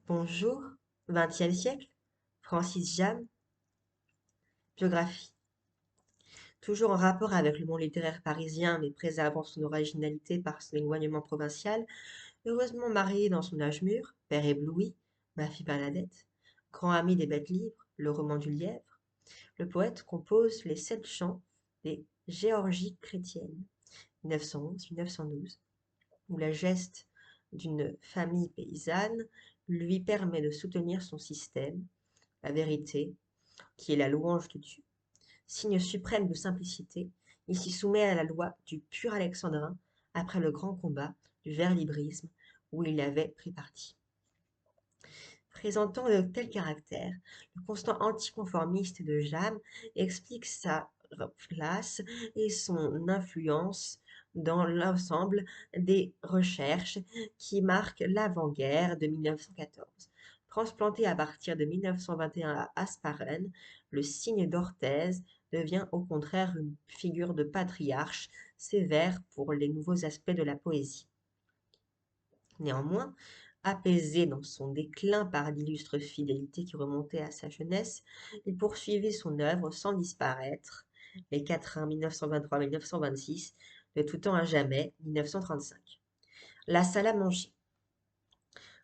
Bonjour, XXe siècle, Francis Jam, biographie. Toujours en rapport avec le monde littéraire parisien, mais préservant son originalité par son éloignement provincial, heureusement marié dans son âge mûr, père ébloui, ma fille Bernadette, grand ami des bêtes livres, le roman du lièvre, le poète compose les 7 chants des Géorgies chrétiennes, 1911-1912, où la geste d'une famille paysanne lui permet de soutenir son système, la vérité, qui est la louange de Dieu. Signe suprême de simplicité, il s'y soumet à la loi du pur alexandrin après le grand combat du verlibrisme où il avait pris parti. Présentant de tels caractères, le constant anticonformiste de Jam explique sa place et son influence dans l'ensemble des recherches qui marquent l'avant-guerre de 1914. Transplanté à partir de 1921 à Asparen, le signe d'Orthez devient au contraire une figure de patriarche sévère pour les nouveaux aspects de la poésie. Néanmoins, apaisé dans son déclin par l'illustre fidélité qui remontait à sa jeunesse, il poursuivit son œuvre sans disparaître, les quatrains 1923-1926, de tout temps à jamais 1935. La salle à manger.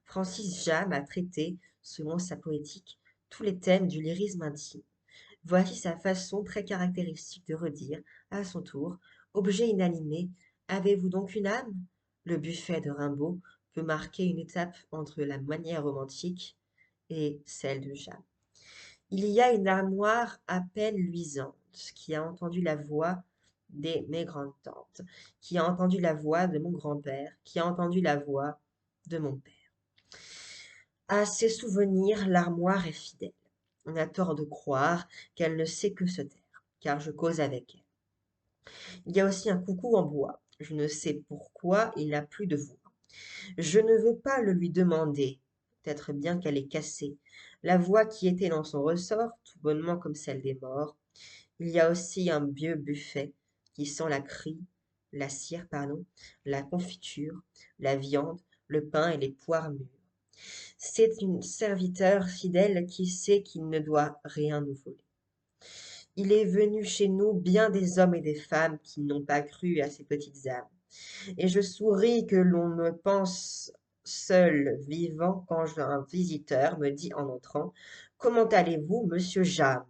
Francis Jam a traité, selon sa poétique, tous les thèmes du lyrisme intime. Voici sa façon très caractéristique de redire, à son tour, objet inanimé, avez-vous donc une âme? Le buffet de Rimbaud peut marquer une étape entre la manière romantique et celle de Jam. Il y a une armoire à peine luisante qui a entendu la voix de mes grandes-tantes, qui a entendu la voix de mon grand-père, qui a entendu la voix de mon père. À ses souvenirs, l'armoire est fidèle. On a tort de croire qu'elle ne sait que se taire, car je cause avec elle. Il y a aussi un coucou en bois. Je ne sais pourquoi il n'a plus de voix. Je ne veux pas le lui demander. Peut-être bien qu'elle est cassée. La voix qui était dans son ressort, tout bonnement comme celle des morts. Il y a aussi un vieux buffet qui sent la cire, pardon, la confiture, la viande, le pain et les poires mûres. C'est un serviteur fidèle qui sait qu'il ne doit rien nous voler. Il est venu chez nous bien des hommes et des femmes qui n'ont pas cru à ces petites âmes. Et je souris que l'on me pense seul vivant quand un visiteur me dit en entrant: Comment allez-vous, monsieur Jam?